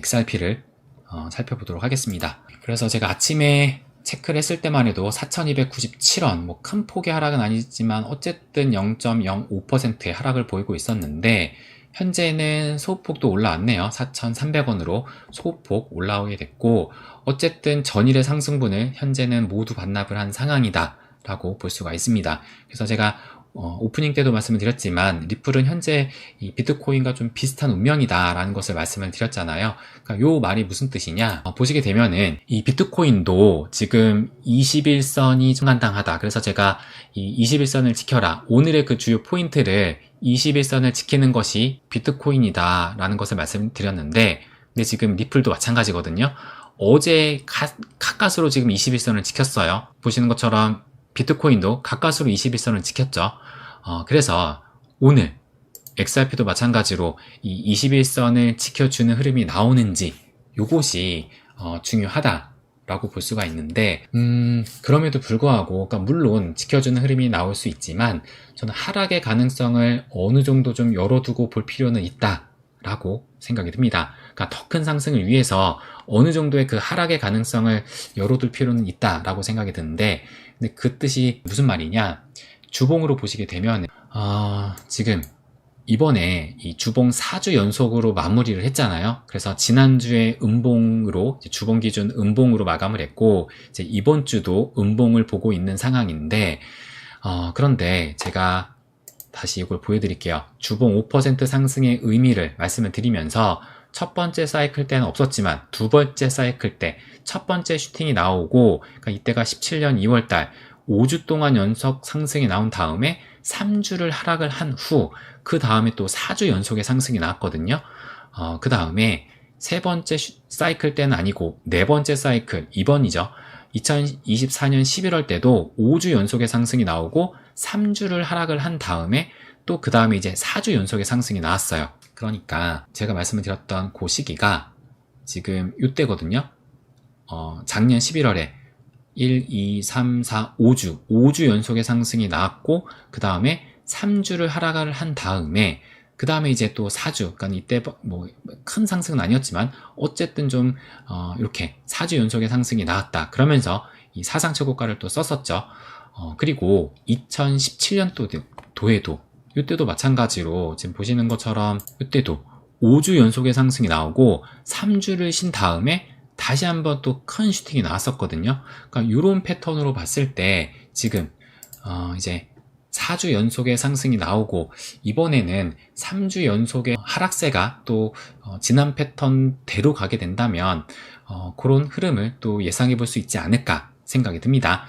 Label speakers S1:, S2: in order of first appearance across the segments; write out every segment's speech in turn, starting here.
S1: XRP를 살펴보도록 하겠습니다. 그래서 제가 아침에 체크를 했을 때만 해도 4,297원, 뭐 큰 폭의 하락은 아니지만 어쨌든 0.05%의 하락을 보이고 있었는데, 현재는 소폭도 올라왔네요. 4,300원으로 소폭 올라오게 됐고, 어쨌든 전일의 상승분을 현재는 모두 반납을 한 상황이다 라고 볼 수가 있습니다. 그래서 제가 오프닝 때도 말씀을 드렸지만 리플은 현재 이 비트코인과 좀 비슷한 운명이다 라는 것을 말씀을 드렸잖아요. 그러니까 요 말이 무슨 뜻이냐, 보시게 되면은 이 비트코인도 지금 21선이 청간당하다. 그래서 제가 이 21선을 지켜라, 오늘의 그 주요 포인트를 21선을 지키는 것이 비트코인이다 라는 것을 말씀드렸는데, 근데 지금 리플도 마찬가지거든요. 어제 가까스로 지금 21선을 지켰어요. 보시는 것처럼 비트코인도 가까스로 21선을 지켰죠. 그래서 오늘 XRP도 마찬가지로 이 21선을 지켜주는 흐름이 나오는지, 요것이 중요하다라고 볼 수가 있는데, 그럼에도 불구하고, 그러니까 물론 지켜주는 흐름이 나올 수 있지만 저는 하락의 가능성을 어느 정도 좀 열어두고 볼 필요는 있다라고 생각이 듭니다. 그러니까 더 큰 상승을 위해서 어느 정도의 그 하락의 가능성을 열어둘 필요는 있다라고 생각이 드는데, 근데 그 뜻이 무슨 말이냐, 주봉으로 보시게 되면 지금 이번에 이 주봉 4주 연속으로 마무리를 했잖아요. 그래서 지난주에 음봉으로, 주봉 기준 음봉으로 마감을 했고, 이제 이번 주도 음봉을 보고 있는 상황인데, 그런데 제가 다시 이걸 보여드릴게요. 주봉 5% 상승의 의미를 말씀을 드리면서, 첫 번째 사이클 때는 없었지만 두 번째 사이클 때 첫 번째 슈팅이 나오고, 그러니까 이때가 17년 2월달 5주 동안 연속 상승이 나온 다음에 3주를 하락을 한 후, 그 다음에 또 4주 연속의 상승이 나왔거든요. 그 다음에 세 번째 사이클 때는 아니고 네 번째 사이클, 이번이죠. 2024년 11월 때도 5주 연속의 상승이 나오고 3주를 하락을 한 다음에 또 그 다음에 이제 4주 연속의 상승이 나왔어요. 그러니까 제가 말씀을 드렸던 그 시기가 지금 이때거든요. 작년 11월에 1, 2, 3, 4, 5주 연속의 상승이 나왔고, 그 다음에 3주를 하락을 한 다음에, 그 다음에 이제 또 4주, 그러니까 이때 뭐 큰 상승은 아니었지만 어쨌든 좀 이렇게 4주 연속의 상승이 나왔다. 그러면서 이 사상 최고가를 또 썼었죠. 그리고 2017년도에도 이때도 마찬가지로 지금 보시는 것처럼 이때도 5주 연속의 상승이 나오고 3주를 쉰 다음에 다시 한번 또 큰 슈팅이 나왔었거든요. 그러니까 이런 패턴으로 봤을 때 지금 이제 4주 연속의 상승이 나오고, 이번에는 3주 연속의 하락세가 또 지난 패턴대로 가게 된다면 그런 흐름을 또 예상해 볼 수 있지 않을까 생각이 듭니다.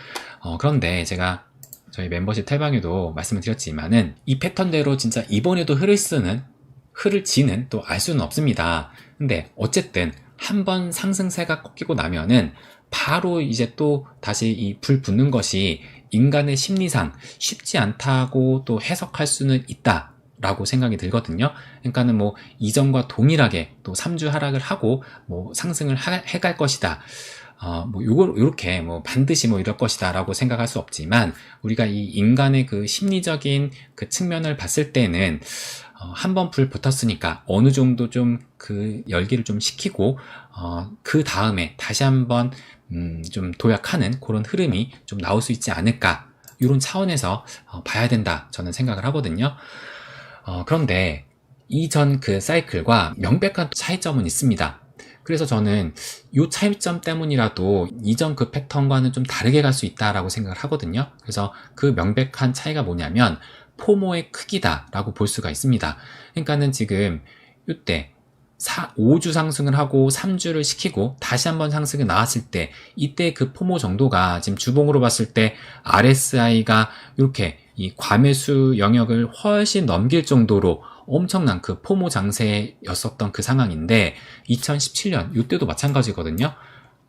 S1: 그런데 제가 저희 멤버십 탈방에도 말씀을 드렸지만은 이 패턴대로 진짜 이번에도 흐를지는 또 알 수는 없습니다. 근데 어쨌든 한번 상승세가 꺾이고 나면은 바로 이제 또 다시 이 불 붙는 것이 인간의 심리상 쉽지 않다고 또 해석할 수는 있다라고 생각이 들거든요. 그러니까는 뭐 이전과 동일하게 또 3주 하락을 하고 뭐 상승을 해갈 것이다. 뭐 요렇게 뭐 반드시 뭐 이럴 것이다 라고 생각할 수 없지만, 우리가 이 인간의 그 심리적인 그 측면을 봤을 때는 한번 불 붙었으니까 어느 정도 좀 그 열기를 좀 식히고 그 다음에 다시 한번 좀 도약하는 그런 흐름이 좀 나올 수 있지 않을까, 이런 차원에서 봐야 된다 저는 생각을 하거든요. 그런데 이전 그 사이클과 명백한 차이점은 있습니다. 그래서 저는 이 차이점 때문이라도 이전 그 패턴과는 좀 다르게 갈 수 있다라고 생각을 하거든요. 그래서 그 명백한 차이가 뭐냐면 포모의 크기다라고 볼 수가 있습니다. 그러니까는 지금 이때 5주 상승을 하고 3주를 시키고 다시 한번 상승이 나왔을 때, 이때 그 포모 정도가 지금 주봉으로 봤을 때 RSI가 이렇게 이 과매수 영역을 훨씬 넘길 정도로 엄청난 그 포모 장세였었던 그 상황인데, 2017년 이때도 마찬가지거든요.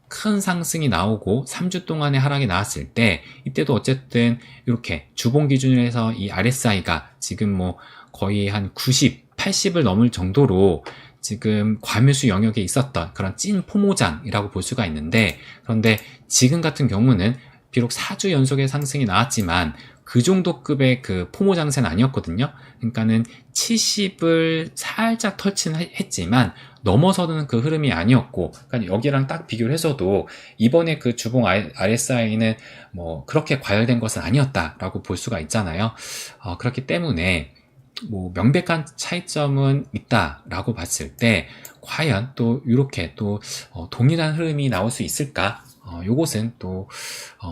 S1: 큰 상승이 나오고 3주 동안의 하락이 나왔을 때, 이때도 어쨌든 이렇게 주봉 기준으로 해서 이 RSI가 지금 뭐 거의 한 90, 80을 넘을 정도로 지금 과매수 영역에 있었던 그런 찐 포모장이라고 볼 수가 있는데, 그런데 지금 같은 경우는 비록 4주 연속의 상승이 나왔지만 그 정도 급의 그 포모 장세는 아니었거든요. 그러니까는 70을 살짝 터치했지만 넘어서는 그 흐름이 아니었고, 그러니까 여기랑 딱 비교를 해서도 이번에 그 주봉 RSI는 뭐 그렇게 과열된 것은 아니었다라고 볼 수가 있잖아요. 그렇기 때문에 뭐 명백한 차이점은 있다라고 봤을 때 과연 또 이렇게 또 동일한 흐름이 나올 수 있을까? 요것은 또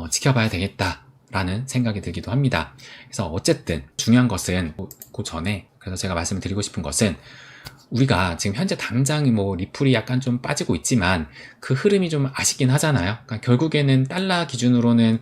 S1: 지켜봐야 되겠다라는 생각이 들기도 합니다. 그래서 어쨌든 중요한 것은 그 전에, 그래서 제가 말씀을 드리고 싶은 것은, 우리가 지금 현재 당장 뭐 리플이 약간 좀 빠지고 있지만 그 흐름이 좀 아쉽긴 하잖아요. 그러니까 결국에는 달러 기준으로는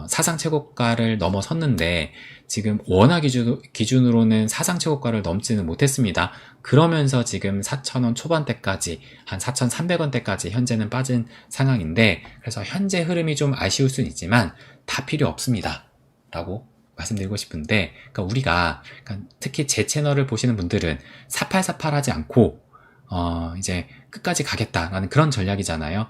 S1: 사상 최고가를 넘어섰는데 지금 원화 기준으로는 사상 최고가를 넘지는 못했습니다. 그러면서 지금 4,000원 초반대까지, 한 4,300원대까지 현재는 빠진 상황인데, 그래서 현재 흐름이 좀 아쉬울 수는 있지만 다 필요 없습니다 라고 말씀드리고 싶은데, 그러니까 우리가 특히 제 채널을 보시는 분들은 사팔사팔하지 않고 이제 끝까지 가겠다라는 그런 전략이잖아요.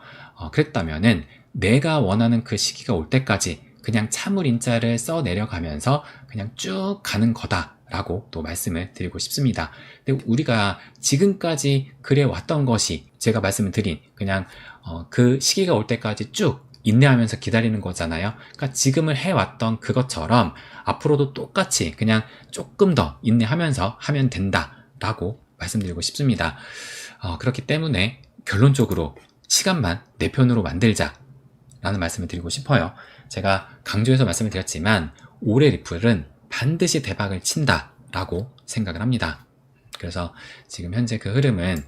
S1: 그랬다면은 내가 원하는 그 시기가 올 때까지 그냥 참을 인자를 써 내려가면서 그냥 쭉 가는 거다라고 또 말씀을 드리고 싶습니다. 근데 우리가 지금까지 그래 왔던 것이, 제가 말씀을 드린 그냥 그 시기가 올 때까지 쭉 인내하면서 기다리는 거잖아요. 그러니까 지금을 해왔던 그것처럼 앞으로도 똑같이 그냥 조금 더 인내하면서 하면 된다라고 말씀드리고 싶습니다. 그렇기 때문에 결론적으로 시간만 내 편으로 만들자라는 말씀을 드리고 싶어요. 제가 강조해서 말씀을 드렸지만 올해 리플은 반드시 대박을 친다라고 생각을 합니다. 그래서 지금 현재 그 흐름은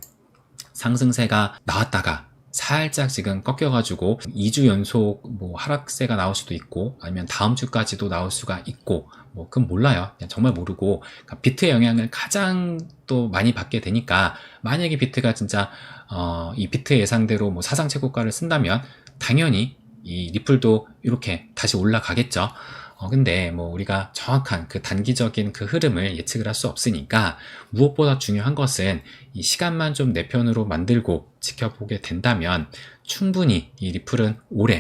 S1: 상승세가 나왔다가 살짝 지금 꺾여가지고 2주 연속 뭐 하락세가 나올 수도 있고, 아니면 다음 주까지도 나올 수가 있고, 뭐 그건 몰라요. 그냥 정말 모르고, 그러니까 비트의 영향을 가장 또 많이 받게 되니까, 만약에 비트가 진짜 이 비트의 예상대로 뭐 사상 최고가를 쓴다면 당연히 이 리플도 이렇게 다시 올라가겠죠. 근데 뭐 우리가 정확한 그 단기적인 그 흐름을 예측을 할 수 없으니까, 무엇보다 중요한 것은 이 시간만 좀 내 편으로 만들고 지켜보게 된다면 충분히 이 리플은 올해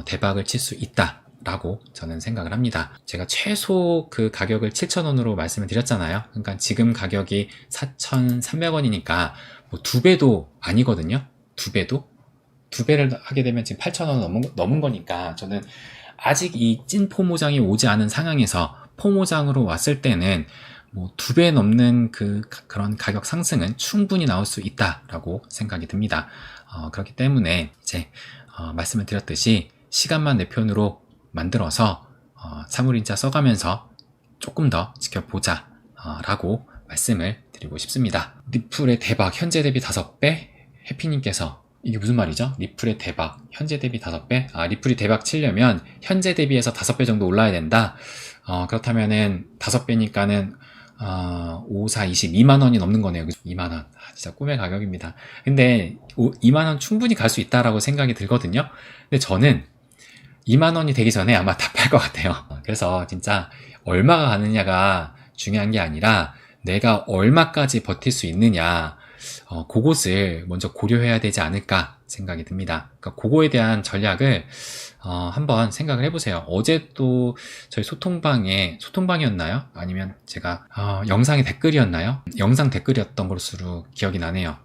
S1: 대박을 칠 수 있다라고 저는 생각을 합니다. 제가 최소 그 가격을 7,000원으로 말씀을 드렸잖아요. 그러니까 지금 가격이 4,300원이니까 뭐 2배도 아니거든요. 2배를 하게 되면 지금 8,000원 넘은 거니까, 저는 아직 이 찐 포모장이 오지 않은 상황에서 포모장으로 왔을 때는 뭐 2배 넘는 그런 가격 상승은 충분히 나올 수 있다라고 생각이 듭니다. 그렇기 때문에 이제 말씀을 드렸듯이 시간만 내 편으로 만들어서 사물인자 써가면서 조금 더 지켜보자 라고 말씀을 드리고 싶습니다. 리플의 대박 현재 대비 5배, 해피님께서 이게 무슨 말이죠? 리플의 대박 현재 대비 5배? 리플이 대박 치려면 현재 대비해서 5배 정도 올라야 된다. 그렇다면은 5배니까는 5, 4, 22만원이 넘는 거네요. 2만원. 진짜 꿈의 가격입니다. 근데 2만원 충분히 갈 수 있다라고 생각이 들거든요. 근데 저는 2만원이 되기 전에 아마 다 팔 것 같아요. 그래서 진짜 얼마가 가느냐가 중요한 게 아니라 내가 얼마까지 버틸 수 있느냐, 그것을 먼저 고려해야 되지 않을까 생각이 듭니다. 그러니까 그거에 대한 전략을 한번 생각을 해보세요. 어제 또 저희 소통방이었나요? 아니면 제가 영상의 댓글이었나요? 영상 댓글이었던 것으로 기억이 나네요.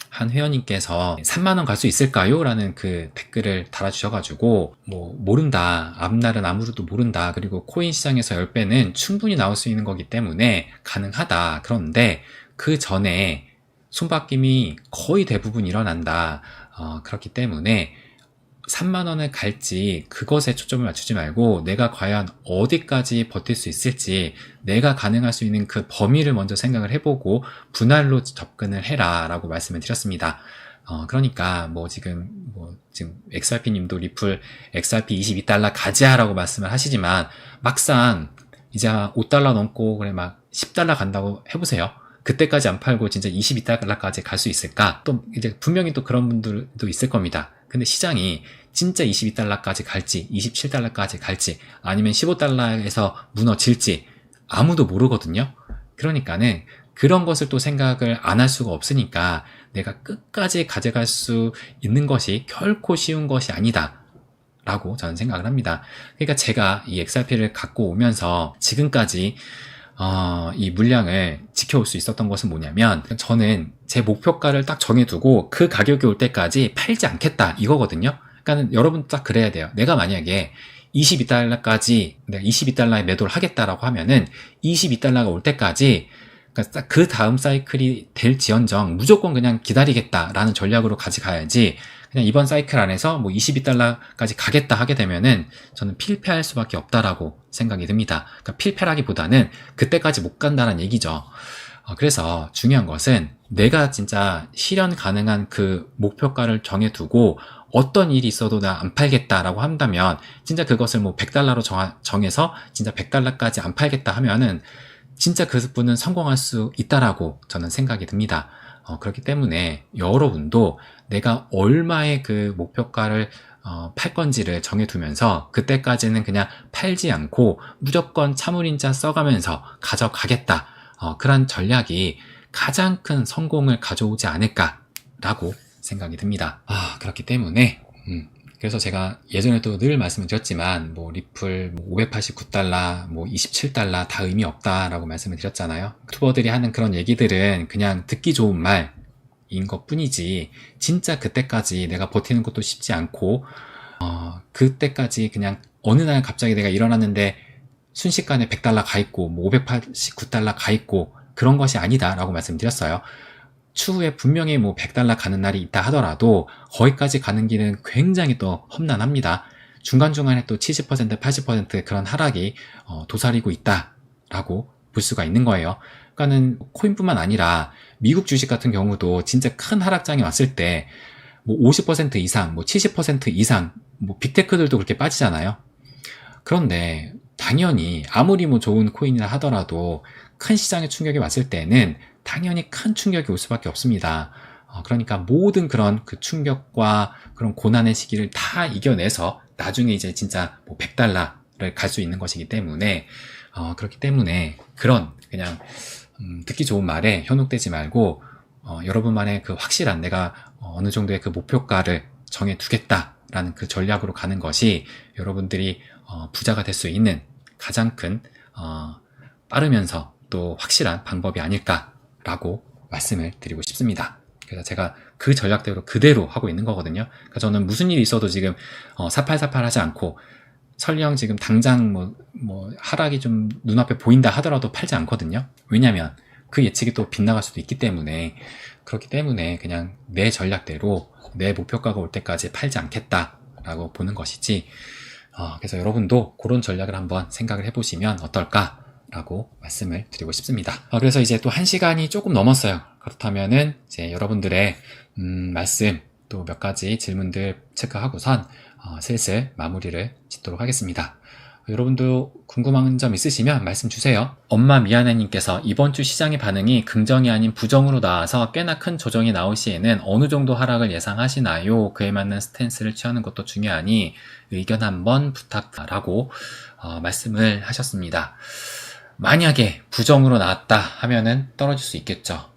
S1: 한 회원님께서 3만원 갈 수 있을까요? 라는 그 댓글을 달아주셔가지고, 뭐 모른다, 앞날은 아무도 모른다, 그리고 코인 시장에서 10배는 충분히 나올 수 있는 거기 때문에 가능하다. 그런데 그 전에 손바뀜이 거의 대부분 일어난다. 그렇기 때문에 3만원을 갈지 그것에 초점을 맞추지 말고, 내가 과연 어디까지 버틸 수 있을지, 내가 가능할 수 있는 그 범위를 먼저 생각을 해보고 분할로 접근을 해라 라고 말씀을 드렸습니다. 그러니까 지금 XRP 님도 리플 XRP 22달러 가자 라고 말씀을 하시지만, 막상 이제 5달러 넘고 그래 막 10달러 간다고 해보세요. 그때까지 안 팔고 진짜 22달러까지 갈 수 있을까? 또 이제 분명히 또 그런 분들도 있을 겁니다. 근데 시장이 진짜 22달러까지 갈지, 27달러까지 갈지, 아니면 15달러에서 무너질지 아무도 모르거든요. 그러니까는 그런 것을 또 생각을 안 할 수가 없으니까, 내가 끝까지 가져갈 수 있는 것이 결코 쉬운 것이 아니다 라고 저는 생각을 합니다. 그러니까 제가 이 XRP를 갖고 오면서 지금까지 이 물량을 지켜올 수 있었던 것은 뭐냐면, 저는 제 목표가를 딱 정해두고 그 가격이 올 때까지 팔지 않겠다 이거거든요. 그러니까 여러분 딱 그래야 돼요. 내가 만약에 22달러까지 내가 22달러에 매도를 하겠다라고 하면은 22달러가 올 때까지, 그러니까 그 다음 사이클이 될지언정 무조건 그냥 기다리겠다라는 전략으로 가져가야지, 그냥 이번 사이클 안에서 뭐 22달러까지 가겠다 하게 되면은 저는 필패할 수밖에 없다라고 생각이 듭니다. 그러니까 필패라기보다는 그때까지 못 간다는 얘기죠. 그래서 중요한 것은 내가 진짜 실현 가능한 그 목표가를 정해두고 어떤 일이 있어도 나 안 팔겠다라고 한다면, 진짜 그것을 뭐 100달러로 정해서 진짜 100달러까지 안 팔겠다 하면은 진짜 그분은 성공할 수 있다라고 저는 생각이 듭니다. 그렇기 때문에 여러분도 내가 얼마의 그 목표가를 팔 건지를 정해두면서 그때까지는 그냥 팔지 않고 무조건 차물인자 써가면서 가져가겠다. 그런 전략이 가장 큰 성공을 가져오지 않을까라고 생각이 듭니다. 그렇기 때문에 그래서 제가 예전에도 늘 말씀을 드렸지만, 뭐 리플 589달러, 뭐 27달러 다 의미 없다라고 말씀을 드렸잖아요. 유튜버들이 하는 그런 얘기들은 그냥 듣기 좋은 말인 것 뿐이지, 진짜 그때까지 내가 버티는 것도 쉽지 않고, 그때까지 그냥 어느 날 갑자기 내가 일어났는데 순식간에 100달러 가 있고 뭐 589달러 가 있고 그런 것이 아니다라고 말씀드렸어요. 추후에 분명히 뭐 100달러 가는 날이 있다 하더라도 거기까지 가는 길은 굉장히 또 험난합니다. 중간중간에 또 70%, 80% 그런 하락이 도사리고 있다라고 볼 수가 있는 거예요. 그러니까는 코인뿐만 아니라 미국 주식 같은 경우도 진짜 큰 하락장이 왔을 때 뭐 50% 이상, 뭐 70% 이상, 뭐 빅테크들도 그렇게 빠지잖아요. 그런데 당연히 아무리 뭐 좋은 코인이라 하더라도 큰 시장의 충격이 왔을 때는 당연히 큰 충격이 올 수밖에 없습니다. 그러니까 모든 그런 그 충격과 그런 고난의 시기를 다 이겨내서 나중에 이제 진짜 뭐 100달러를 갈 수 있는 것이기 때문에, 그렇기 때문에 그런 그냥 듣기 좋은 말에 현혹되지 말고 여러분만의 그 확실한 내가 어느 정도의 그 목표가를 정해두겠다라는 그 전략으로 가는 것이 여러분들이 부자가 될 수 있는 가장 큰 빠르면서 또 확실한 방법이 아닐까라고 말씀을 드리고 싶습니다. 그래서 제가 그 전략대로 그대로 하고 있는 거거든요. 그러니까 저는 무슨 일이 있어도 지금 사팔사팔 하지 않고, 설령 지금 당장 뭐 하락이 좀 눈앞에 보인다 하더라도 팔지 않거든요. 왜냐면 그 예측이 또 빗나갈 수도 있기 때문에. 그렇기 때문에 그냥 내 전략대로 내 목표가가 올 때까지 팔지 않겠다라고 보는 것이지, 그래서 여러분도 그런 전략을 한번 생각을 해보시면 어떨까라고 말씀을 드리고 싶습니다. 그래서 이제 또 1시간이 조금 넘었어요. 그렇다면은 이제 여러분들의 말씀, 또 몇 가지 질문들 체크하고선 슬슬 마무리를 짓도록 하겠습니다. 여러분도 궁금한 점 있으시면 말씀 주세요. 엄마 미안해님께서 이번 주 시장의 반응이 긍정이 아닌 부정으로 나와서 꽤나 큰 조정이 나올 시에는 어느 정도 하락을 예상하시나요? 그에 맞는 스탠스를 취하는 것도 중요하니 의견 한번 부탁라고 말씀을 하셨습니다. 만약에 부정으로 나왔다 하면은 떨어질 수 있겠죠.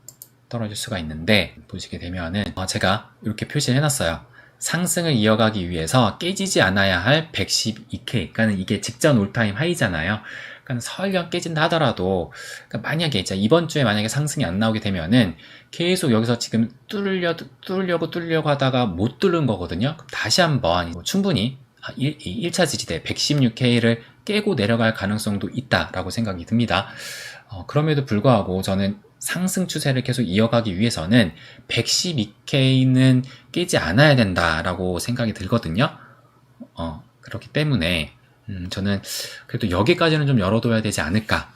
S1: 떨어질 수가 있는데, 보시게 되면은 제가 이렇게 표시를 해놨어요. 상승을 이어가기 위해서 깨지지 않아야 할 112K, 그러니까 이게 직전 올타임 하이잖아요. 그러니까 설령 깨진다 하더라도, 그러니까 만약에 이제 이번 주에 만약에 상승이 안 나오게 되면은 계속 여기서 지금 뚫으려고 하다가 못 뚫은 거거든요. 다시 한번 충분히 1차 지지대 116K를 깨고 내려갈 가능성도 있다라고 생각이 듭니다. 그럼에도 불구하고 저는 상승 추세를 계속 이어가기 위해서는 112K는 깨지 않아야 된다라고 생각이 들거든요. 그렇기 때문에 저는 그래도 여기까지는 좀 열어둬야 되지 않을까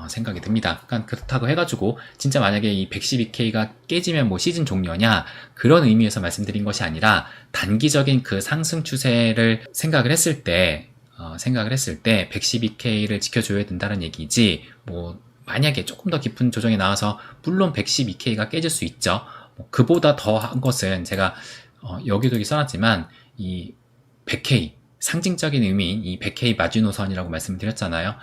S1: 생각이 듭니다. 그러니까 그렇다고 해가지고 진짜 만약에 이 112K가 깨지면 뭐 시즌 종료냐, 그런 의미에서 말씀드린 것이 아니라 단기적인 그 상승 추세를 생각을 했을 때 112K를 지켜줘야 된다는 얘기지, 뭐 만약에 조금 더 깊은 조정이 나와서 물론 112K가 깨질 수 있죠. 그보다 더 한 것은 제가 여기저기 써놨지만 이 100K, 상징적인 의미인 이 100K 마지노선이라고 말씀드렸잖아요.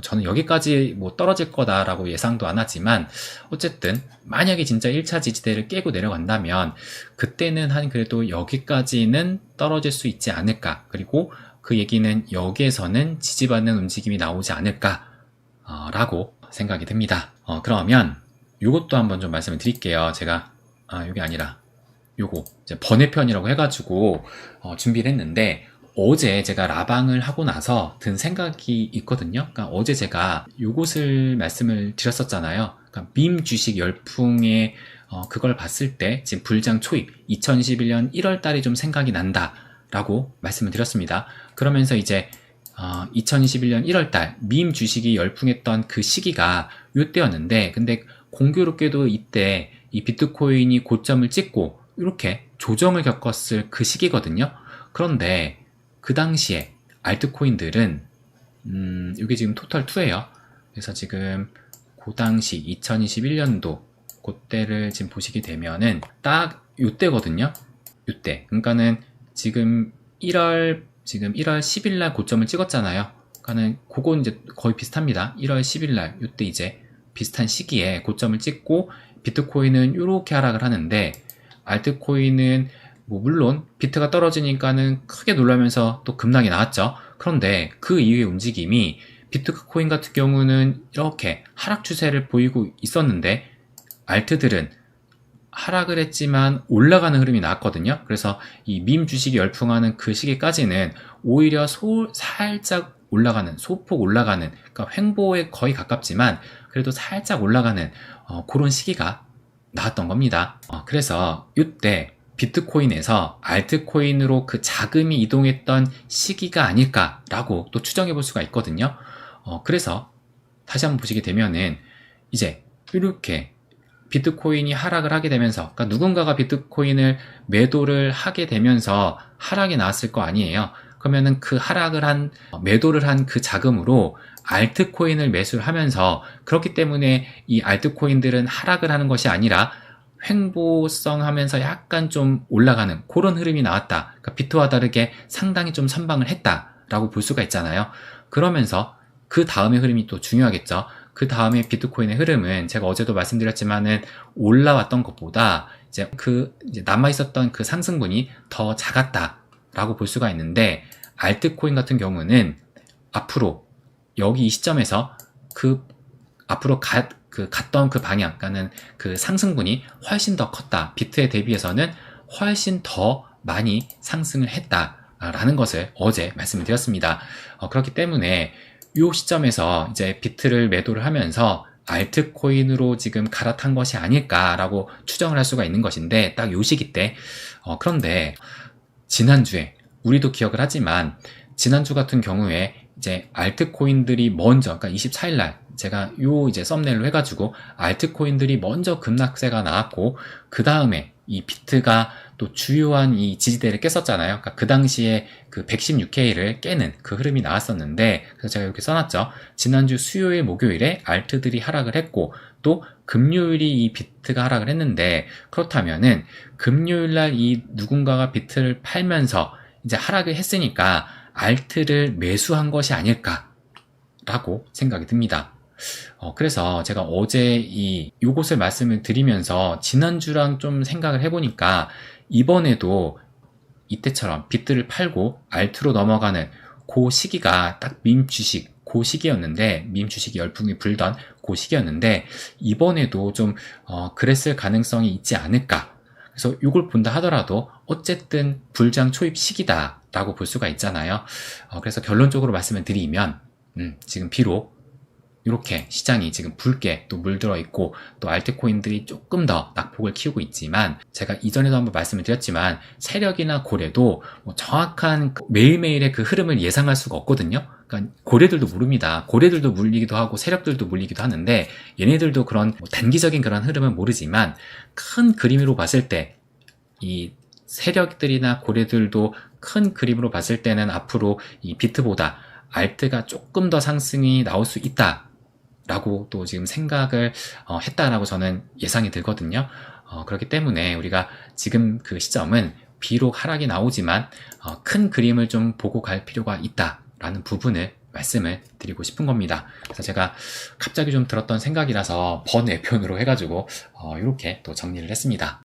S1: 저는 여기까지 떨어질 거다라고 예상도 안 하지만 어쨌든 만약에 진짜 1차 지지대를 깨고 내려간다면 그때는 한 그래도 여기까지는 떨어질 수 있지 않을까. 그리고 그 얘기는 여기에서는 지지받는 움직임이 나오지 않을까 라고 생각이 듭니다. 그러면 요것도 한번 좀 말씀을 드릴게요. 제가 요게 아니라 요거 이제 번외편이라고 해가지고 준비를 했는데 어제 제가 라방을 하고 나서 든 생각이 있거든요. 그러니까 어제 제가 요것을 말씀을 드렸었잖아요. 그러니까 밈 주식 열풍의 그걸 봤을 때 지금 불장 초입 2021년 1월 달이 좀 생각이 난다 라고 말씀을 드렸습니다. 그러면서 이제 2021년 1월 달 밈 주식이 열풍했던 그 시기가 요때였는데 근데 공교롭게도 이때 이 비트코인이 고점을 찍고 이렇게 조정을 겪었을 그 시기거든요. 그런데 그 당시에 알트코인들은 이게 지금 토탈2예요. 그래서 지금 그 당시 2021년도 그때를 지금 보시게 되면은 딱 요때거든요. 요때. 그러니까는 지금 1월 10일 날 고점을 찍었잖아요. 그러니까는 그건 이제 거의 비슷합니다. 1월 10일 날 요때 이제 비슷한 시기에 고점을 찍고 비트코인은 이렇게 하락을 하는데 알트코인은 물론 비트가 떨어지니까는 크게 놀라면서 또 급락이 나왔죠. 그런데 그 이후의 움직임이 비트코인 같은 경우는 이렇게 하락 추세를 보이고 있었는데 알트들은 하락을 했지만 올라가는 흐름이 나왔거든요. 그래서 이 밈 주식이 열풍하는 그 시기까지는 오히려 살짝 올라가는, 소폭 올라가는, 그러니까 횡보에 거의 가깝지만 그래도 살짝 올라가는 그런 시기가 나왔던 겁니다. 그래서 이때 비트코인에서 알트코인으로 그 자금이 이동했던 시기가 아닐까라고 또 추정해 볼 수가 있거든요. 그래서 다시 한번 보시게 되면은 이제 이렇게 비트코인이 하락을 하게 되면서 그러니까 누군가가 비트코인을 매도를 하게 되면서 하락이 나왔을 거 아니에요. 그러면은 그 매도를 한 그 자금으로 알트코인을 매수를 하면서 그렇기 때문에 이 알트코인들은 하락을 하는 것이 아니라 횡보성 하면서 약간 좀 올라가는 그런 흐름이 나왔다. 그러니까 비트와 다르게 상당히 좀 선방을 했다라고 볼 수가 있잖아요. 그러면서 그 다음의 흐름이 또 중요하겠죠. 그 다음에 비트코인의 흐름은 제가 어제도 말씀드렸지만은 올라왔던 것보다 이제 남아있었던 그 상승분이 더 작았다라고 볼 수가 있는데 알트코인 같은 경우는 앞으로 여기 이 시점에서 앞으로 갔던 그 방향, 그러니까는 그 상승분이 훨씬 더 컸다. 비트에 대비해서는 훨씬 더 많이 상승을 했다라는 것을 어제 말씀을 드렸습니다. 그렇기 때문에 이 시점에서 이제 비트를 매도를 하면서 알트코인으로 지금 갈아탄 것이 아닐까라고 추정을 할 수가 있는 것인데 딱 이 시기 때 그런데 지난주에 우리도 기억을 하지만 지난주 같은 경우에 이제 알트코인들이 먼저 그러니까 24일 날 제가 이제 썸네일로 해가지고 알트코인들이 먼저 급락세가 나왔고 그 다음에 이 비트가 또 주요한 이 지지대를 깼었잖아요. 그러니까 그 당시에 그 116K를 깨는 그 흐름이 나왔었는데 그래서 제가 이렇게 써놨죠. 지난주 수요일 목요일에 알트들이 하락을 했고 또 금요일이 이 비트가 하락을 했는데 그렇다면은 금요일날 이 누군가가 비트를 팔면서 이제 하락을 했으니까 알트를 매수한 것이 아닐까라고 생각이 듭니다. 그래서 제가 어제 요것을 말씀을 드리면서 지난주랑 좀 생각을 해보니까 이번에도 이때처럼 비트를 팔고 알트로 넘어가는 그 시기가 딱 밈 주식 그 시기였는데 밈 주식이 열풍이 불던 그 시기였는데 이번에도 좀 그랬을 가능성이 있지 않을까. 그래서 이걸 본다 하더라도 어쨌든 불장 초입 시기다 라고 볼 수가 있잖아요. 그래서 결론적으로 말씀을 드리면 지금 비록 이렇게 시장이 지금 붉게 또 물들어 있고 또 알트코인들이 조금 더 낙폭을 키우고 있지만 제가 이전에도 한번 말씀을 드렸지만 세력이나 고래도 정확한 매일매일의 그 흐름을 예상할 수가 없거든요. 그러니까 고래들도 모릅니다. 고래들도 물리기도 하고 세력들도 물리기도 하는데 얘네들도 그런 단기적인 그런 흐름은 모르지만 큰 그림으로 봤을 때 이 세력들이나 고래들도 큰 그림으로 봤을 때는 앞으로 이 비트보다 알트가 조금 더 상승이 나올 수 있다 라고 또 지금 생각을 했다라고 저는 예상이 들거든요. 그렇기 때문에 우리가 지금 그 시점은 비록 하락이 나오지만 큰 그림을 좀 보고 갈 필요가 있다라는 부분을 말씀을 드리고 싶은 겁니다. 그래서 제가 갑자기 좀 들었던 생각이라서 번외편으로 해가지고 이렇게 또 정리를 했습니다.